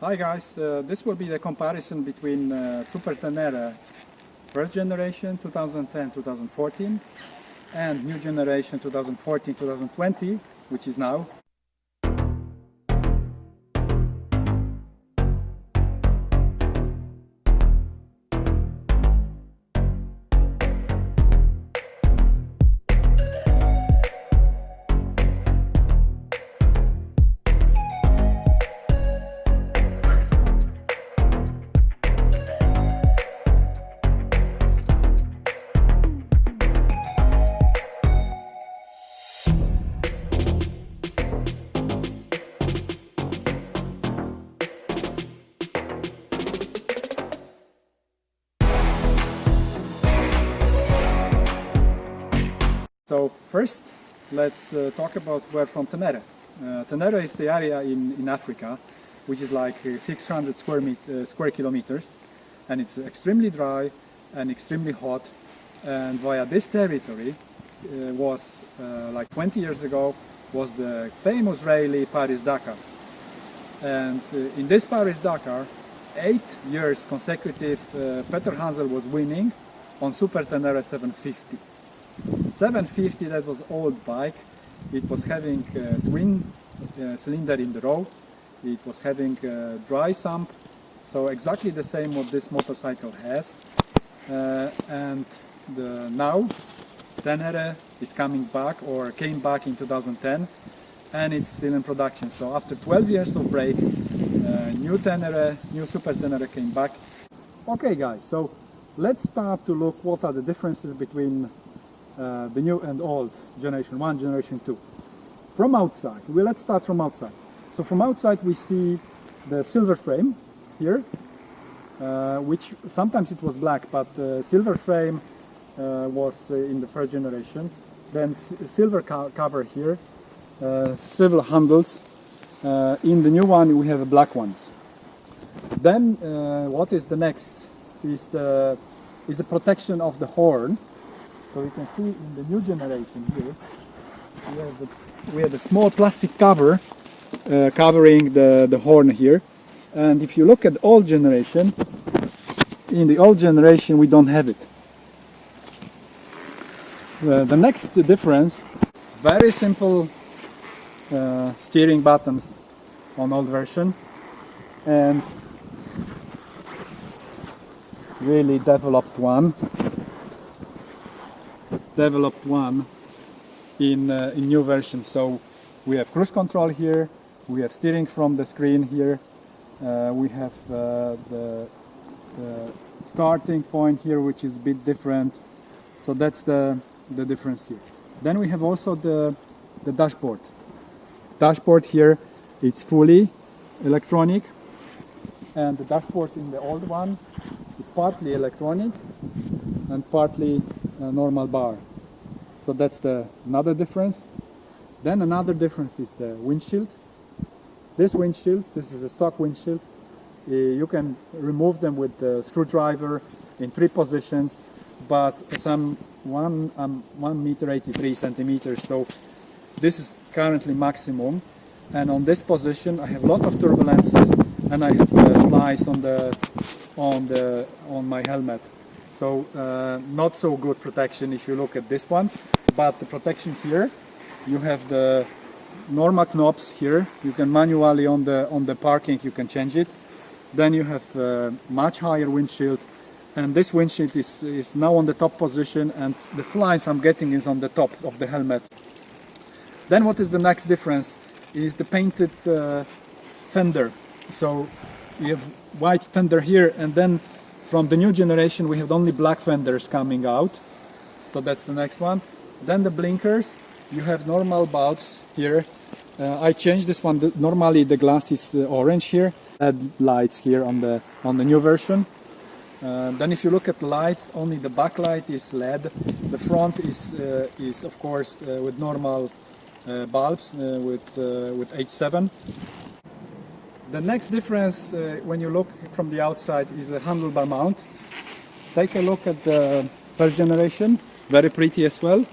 Hi guys, this will be the comparison between Super Tenere first generation 2010-2014 and new generation 2014-2020, which is now. So first, let's talk about where from Ténéré. Ténéré is the area in Africa, which is like 600 square kilometers, and it's extremely dry and extremely hot. And via this territory was like 20 years ago was the famous rally Paris-Dakar. And in this Paris-Dakar, 8 years consecutive, Peter Hansel was winning on Super Tenere 750. 750, that was old bike. It was having twin cylinder in the row. It was having dry sump, so exactly the same what this motorcycle has. And now Ténéré is coming back, or came back in 2010, and it's still in production. So after 12 years of break, new Super Tenere came back. Okay guys, so let's start to look what are the differences between the new and old generation 1, generation 2. From outside, let's start from outside. So from outside we see the silver frame here, which sometimes it was black, but the silver frame was in the first generation. Then silver cover here, silver handles. In the new one we have black ones. Then what is the next is the protection of the horn. So you can see in the new generation here, we have a small plastic cover covering the horn here. And if you look at the old generation, in the old generation we don't have it. The next difference, very simple steering buttons on old version, and really developed one in new version. So we have cruise control here, we have steering from the screen here, we have the starting point here, which is a bit different. So that's the difference here. Then we have also the dashboard. Dashboard here, it's fully electronic, and the dashboard in the old one is partly electronic and partly a normal bar. So that's another difference. Then another difference is the windshield. This windshield, this is a stock windshield. You can remove them with the screwdriver in 3 positions, but some 1 meter 83 centimeters. So this is currently maximum. And on this position I have a lot of turbulences, and I have flies on my helmet. So not so good protection if you look at this one, but the protection here, you have the normal knobs here. You can manually on the parking you can change it. Then you have much higher windshield, and this windshield is now on the top position, and the flies I'm getting is on the top of the helmet. Then what is the next difference is the painted fender. So you have white fender here, and then from the new generation we have only black fenders coming out. So that's the next one. Then the blinkers, you have normal bulbs here. I changed this one. Normally the glass is orange here. LED lights here on the new version. Then if you look at the lights, only the backlight is LED. The front is of course with normal bulbs with H7. The next difference when you look from the outside is the handlebar mount. Take a look at the first generation, very pretty as well,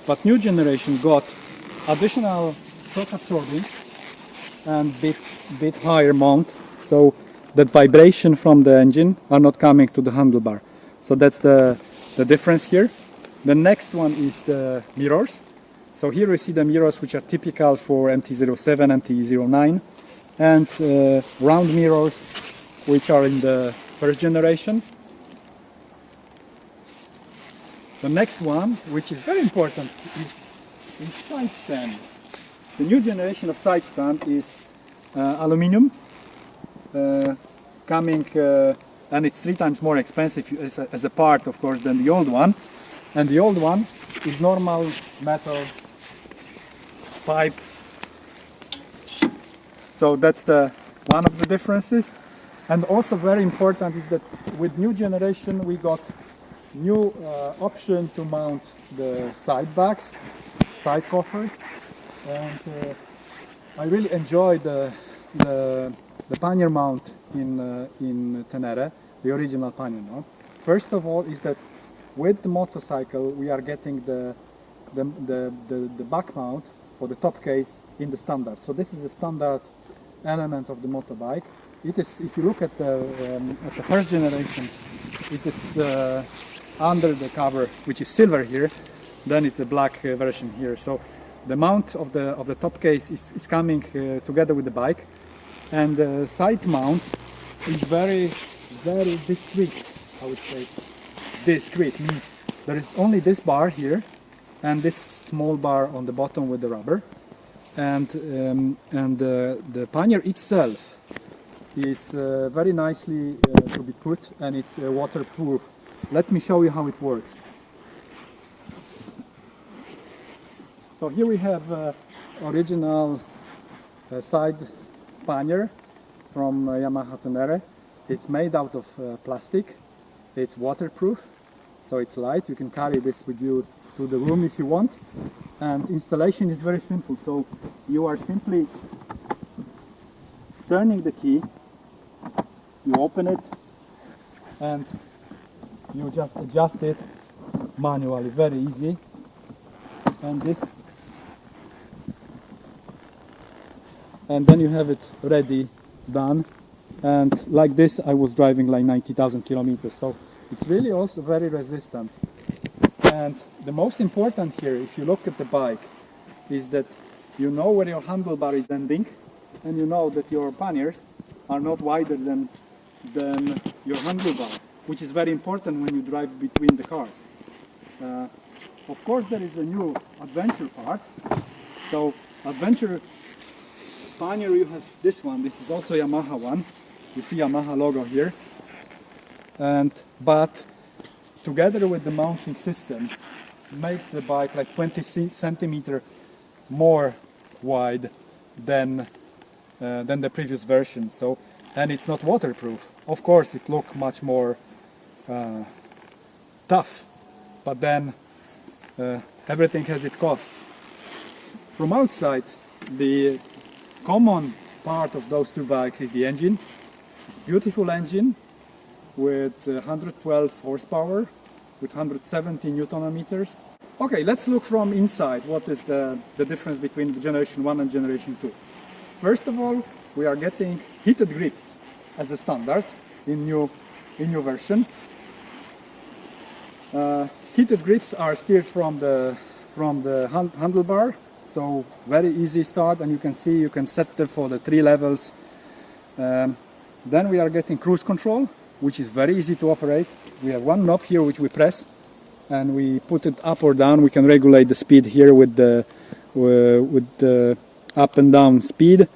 but new generation got additional shock absorbing and bit higher mount, so that vibration from the engine are not coming to the handlebar. So that's the difference here. The next one is the mirrors. So here we see the mirrors which are typical for MT-07, MT-09, and round mirrors which are in the first generation. The next one, which is very important, is side stand. The new generation of side stand is aluminum, coming, and it's 3 times more expensive as a part, of course, than the old one. And the old one is normal metal pipe. So that's one of the differences. And also very important is that with new generation we got new option to mount the side bags, side coffers, and I really enjoy the pannier mount in Ténéré, the original pannier mount. First of all is that with the motorcycle we are getting the back mount for the top case in the standard. So this is a standard element of the motorbike. It is, if you look at the first generation, it is under the cover, which is silver here, then it's a black version here. So the mount of the top case is coming together with the bike, and the side mount is very discreet, I would say. Discreet means there is only this bar here and this small bar on the bottom with the rubber, and the pannier itself is very nicely to be put, and it's waterproof. Let me show you how it works. So here we have original side pannier from Yamaha Tenere. It's made out of plastic. It's waterproof, so it's light. You can carry this with you to the room if you want. And installation is very simple. So you are simply turning the key, you open it, and you just adjust it manually, very easy. And then you have it ready, done. And like this I was driving like 90,000 kilometers, so it's really also very resistant. And the most important here, if you look at the bike, is that you know where your handlebar is ending, and you know that your panniers are not wider than your handlebar, which is very important when you drive between the cars. Of course there is a new adventure part. So adventure pannier, you have this one. This is also Yamaha one. You see Yamaha logo here. But together with the mounting system makes the bike like 20 centimeter more wide than the previous version. So, and it's not waterproof. Of course it looks much more tough, but then everything has its costs. From outside, the common part of those two bikes is the engine. It's a beautiful engine with 112 horsepower, with 170 Newton meters. Okay, let's look from inside. What is the difference between generation 1 and generation 2? First of all, we are getting heated grips as a standard in new version. Heated grips are steered from the handlebar, so very easy start, and you can see you can set them for the 3 levels. Then we are getting cruise control, which is very easy to operate. We have one knob here which we press, and we put it up or down. We can regulate the speed here with the up and down speed.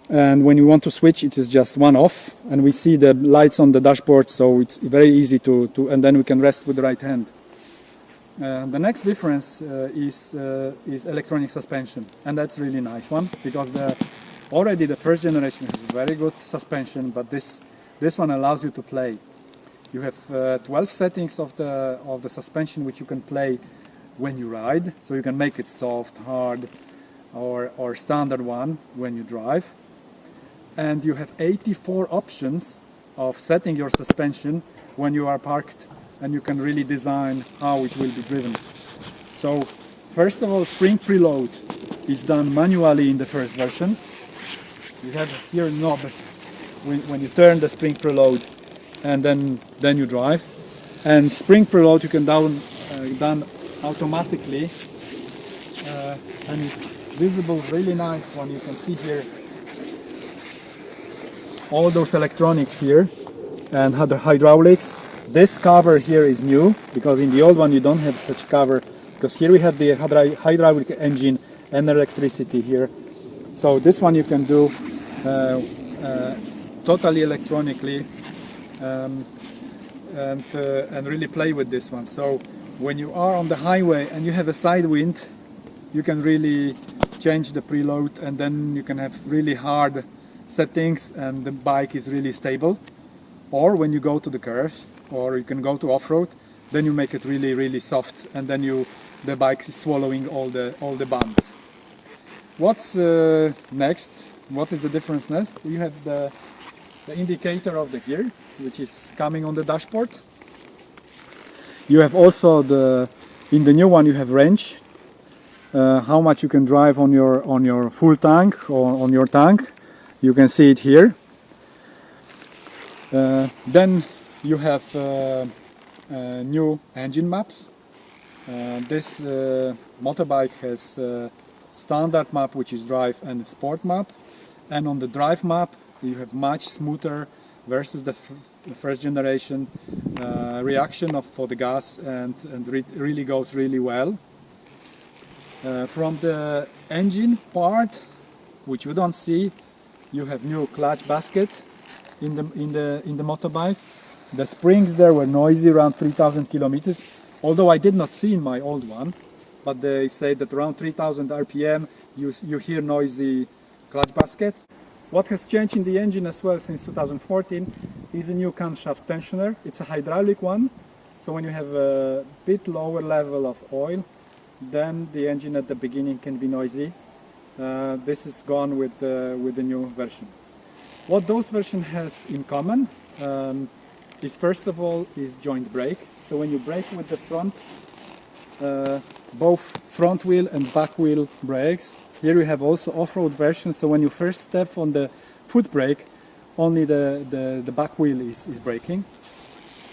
And when you want to switch, it is just one off, and we see the lights on the dashboard, so it's very easy to and then we can rest with the right hand. The next difference is electronic suspension, and that's really nice one, because already the first generation has very good suspension, but this one allows you to play. You have 12 settings of the suspension which you can play when you ride, so you can make it soft, hard, or standard one when you drive. And you have 84 options of setting your suspension when you are parked, and you can really design how it will be driven. So first of all, spring preload is done manually in the first version. You have here a knob when you turn the spring preload, and then you drive. And spring preload you can done automatically, and it's visible really nice when you can see here all those electronics here and the hydraulics. This cover here is new because in the old one you don't have such cover, because here we have the hydraulic engine and electricity here. So this one you can do totally electronically, and really play with this one. So when you are on the highway and you have a side wind, you can really change the preload, and then you can have really hard settings and the bike is really stable. Or when you go to the curves, or you can go to off-road, then you make it really soft, and then the bike is swallowing all the bumps. What's next? What is the difference next? You have the indicator of the gear, which is coming on the dashboard. You have also in the new one you have range, how much you can drive on your full tank or on your tank. You can see it here. Then you have new engine maps. This motorbike has standard map, which is drive, and sport map. And on the drive map you have much smoother versus the first generation reaction for the gas, and really goes really well. From the engine part, which you don't see, you have new clutch basket in the motorbike. The springs there were noisy around 3,000 kilometers, although I did not see in my old one, but they say that around 3,000 RPM you hear noisy clutch basket. What has changed in the engine as well since 2014 is a new camshaft tensioner. It's a hydraulic one, so when you have a bit lower level of oil, then the engine at the beginning can be noisy. This is gone with the new version. What those version has in common is, first of all, is joint brake. So when you brake with the front, both front wheel and back wheel brakes. Here we have also off-road version, so when you first step on the foot brake, only the back wheel is braking.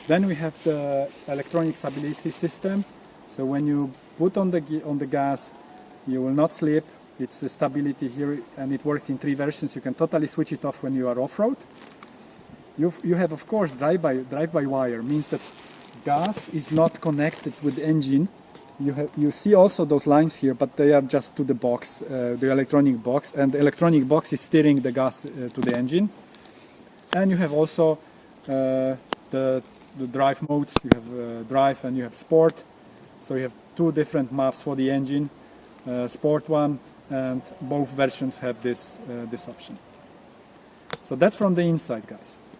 Then we have the electronic stability system, so when you put on the gas, you will not slip. It's a stability here, and it works in 3 versions. You can totally switch it off when you are off-road. You have, of course, drive-by-wire, means that gas is not connected with the engine. You see also those lines here, but they are just to the box, the electronic box, and the electronic box is steering the gas to the engine. And you have also the drive modes. You have drive and you have sport. So you have 2 different maps for the engine, sport one, and both versions have this option. So that's from the inside, guys.